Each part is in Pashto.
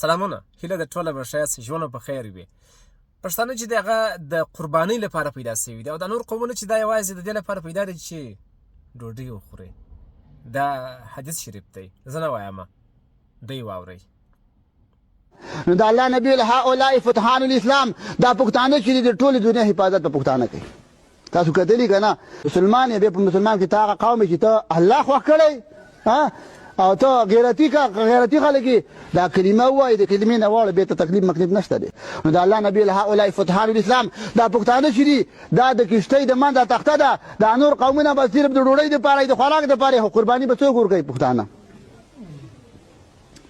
سلامونه، هیله ده ټوله به ښه یاست، ژوند به په خیر وي. پښتانه چې دی هغه د قربانۍ لپاره پیدا سوي دي او دا نور قومونه چې دا یوازې د دې لپاره پیدا دي چې ډوډۍ وخوري. دا حدیث شریف دی، زه نه وایم، دی واورئ. نو د الله نبی له هؤلاء فتحان الاسلام دا پښتانه چې د ټولې دنیا حفاظت په پښتانه کوي. تاسو کتلی که نه مسلمان یې بیا په مسلمان کې ته هغه قوم چې ته الله خوښ کړی او ته غیرتي خلک یې دا کلمه ووایي، د کلمې نه واړه بیا ته تکلیف مکلیف نشته دی. نو د الله نبی له هؤلاء فتحان الاسلام دا پښتانه چې دي دا د کښتۍ د منځه تخته ده. دا نور قومونه به صرف د ډوډۍ دپاره د خوراک دپاره قرباني به څوک ورکوي؟ پښتانه.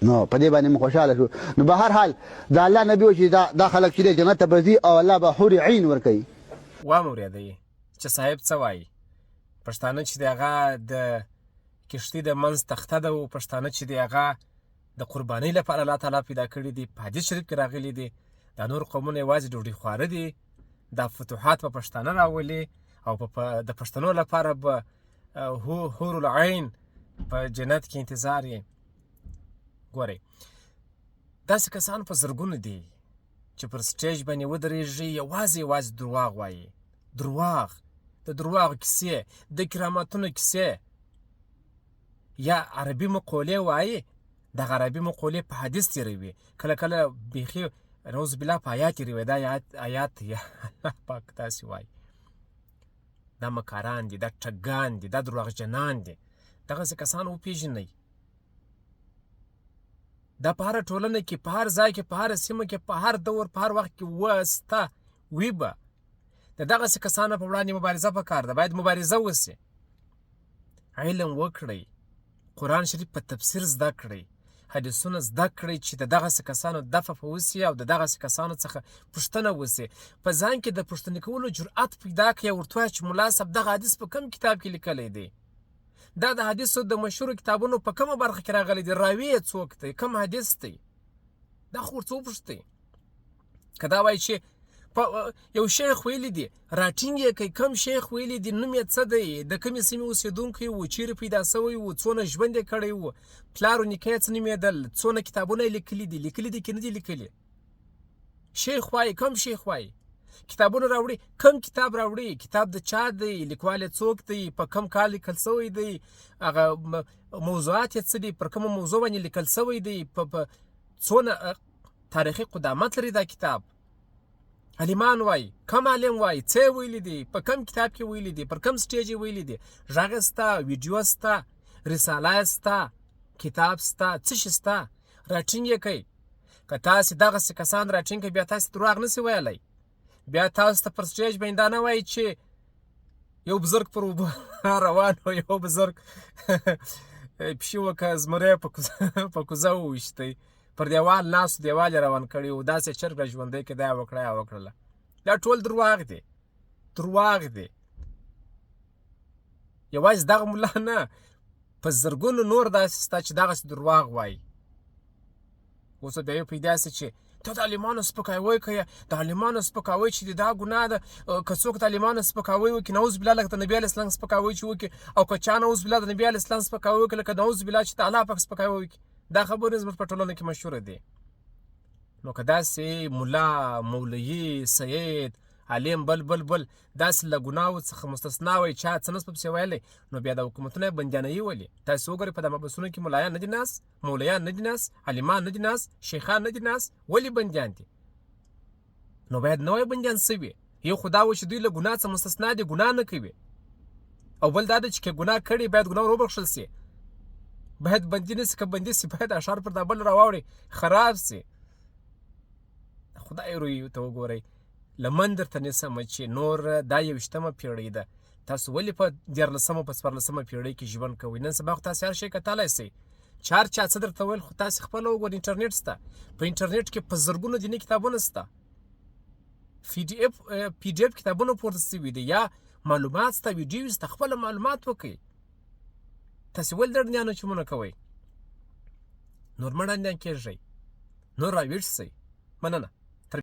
نو په دې باندې مو خوشحاله شو. نو به هر حال د الله نبي و چې دا خلک چې دی جنت ته به ځي او الله به حور عین ورکوي. واورېدئ چې صاحب څه وایي. پښتانه چې دی هغه د کښتۍ د منځ تخته ده او پښتانه چې دی هغه د قربانۍ لپاره الله تعالی پیدا کړي دي. په حدیث شریف کې راغلي دي دا نور قومونه یوازې ډوډۍ خواره دي. دا فتوحات په پښتانه راولي او د پښتنو لپاره به حور العین په جنت کې انتظار یې. ګورئ داسې کسان په زرګونو دي چې پر سټیج باندې ودرېږي یوازې درواغ وایي. د درواغ کیسې، د کرامتونو کیسې، یا عربي مقولې وایي. دغه عربي مقولې په حدیث تېروي، کله بیخي نعوذ بالله په آیات تېروي. دا آیات الله پاک داسې وایي. دا مکاران دي، دا ټګان دي، دا درواغجنان دي. دغسې کسان وپېژنئ. دا په هره ټولنه کې، په هر ځای کې، په هره سیمه کې، په هر دور، په هر وخت کې وسته وي به. د دغسې کسانو په وړاندې مبارزه پکار ده. باید مبارزه وسي. علم وکړئ، قرآن شریف په تفسیر زده کړئ، حدیثونه زده کړئ چې د دغسې کسانو دفع وسي او د دغسې کسانو څخه پوښتنه وسي. په ځان کې د پوښتنې کولو جرأت پیدا کړئ او ورته ووایه چې ملا صاحب دغه حدیث په کوم کتاب کې لیکلی دی؟ دا د حدیثو د مشهورو کتابونو په کومه برخه کې راغلی دی؟ راوي یې څوک دی؟ کوم حدیث دی؟ دا خو ورڅه وپوښتئ. که دا وایي چې یو شیخ ویلی دی، راټینګ یې کوي کوم شیخ ویلی دی، نوم یې څه دی، د کومې سیمې اوسېدونکی و، چیرې پیدا سوی و، څونه ژوند یې کړی و، پلار و نیکه یې څه نومېدل، څونه کتابونه یې لیکلي دي که نه دي لیکلي. شیخ وایي، کوم شیخ وایي؟ کتابونه راوړي، کوم کتاب راوړي؟ کتاب د چا دی؟ لیکوال یې څوک دی؟ په کوم کال لیکل سوی دی؟ هغه موضوعات یې څه دي؟ پر کومه موضوع باندې لیکل سوی دی؟ څونه تاریخي قدامت لري دا کتاب؟ عالمان وایي، کم عالم وایي، څه یې ویلي دي؟ په کوم کتاب کې ویلي دي؟ پر کوم سټیج یې ویلي دي؟ غږ سته، ویډیو سته، رساله سته، کتاب سته، څه شی سته؟ راټینګ یې کوي. که تاسې دغسې کسان راټینګ کړئ بیا تاسې دروغ نسئ ویلی. بیا تاسو ته پر سټیج باندې دا نه وایي چې یو بزرګ پر اوبه روان و، یو بزرګ پښې وکه زمری په کوزه وویشتی، پر دیوال ناست دیوال یې روان کړی و، داسې چرګ را ژوندی کې دا یې وکړه یا وکړله. دا ټول درواغ دی. یوازې دغه ملا نه، په زرګونو نور داسې سته چې دغسې درواغ وایي. اوس بیا یو پیدا سي چې ته د عالمانو سپکاوی کوې، د عالمانو سپکاوی چې دا ګناه ده. که څوک د عالمانو سپکاوی وکړي، نعوذ بالله لکه د نبي علیه اسلام سپکاوی چې وکړي، او که چا نعوذ بالله د نبي علیه اسلام سپکاوی وکړي، لکه نعوذ بالله چې د الله پاک سپکاوی وکړي، دا خبرې زموږ په ټولنه کې مشهوره دي. نو که داسې ملا، مولوي، سید، عالم بل داسې له ګناهو څخه مستثنا وي، چا څه نس پسې ویلی، نو بیا د حکومتونه یې بندیانوي ولې؟ تاسې وګورئ په دغه بسونو کې ملایان نه دي ناست، مولویان نه دي ناست، عالمان نه دي ناست، شیخان نه دي ناست، ولې بندیان دي؟ نو باید نوی بندیان سوي. یو خو دا و چې دوی له ګناه څخه مستثنا دي، ګناه نه کوي. او بل دا ده چې که ګناه کړي باید ګناه ور وبخښل سي. باید بندي نه سي، که بندي سي باید اشار پر دا بل راواوړي، خراب سي. خدای روی ته وګورئ. لمن درته نیسمه چې نور دا 21مه پیړۍ ده. تاسو ولې په 14مه په 14مه پیړۍ کې ژوند کوئ؟ نن سبا خو تاسې هر شی کتلی سئ. چې هر چا څه درته ویل خو تاسې خپله وګورئ. انټرنېټ شته، په انټرنېټ کې په زرګونو دیني کتابونه شته، پی ډي اف کتابونه پورته سوي دي، یا معلومات شته، ویډیو شته. خپله معلومات وکړئ. تاسې ولې ډنډیانو چمونه کوئ؟ نور مه ډنډیان کېږئ، نور راویښ شئ. مننه.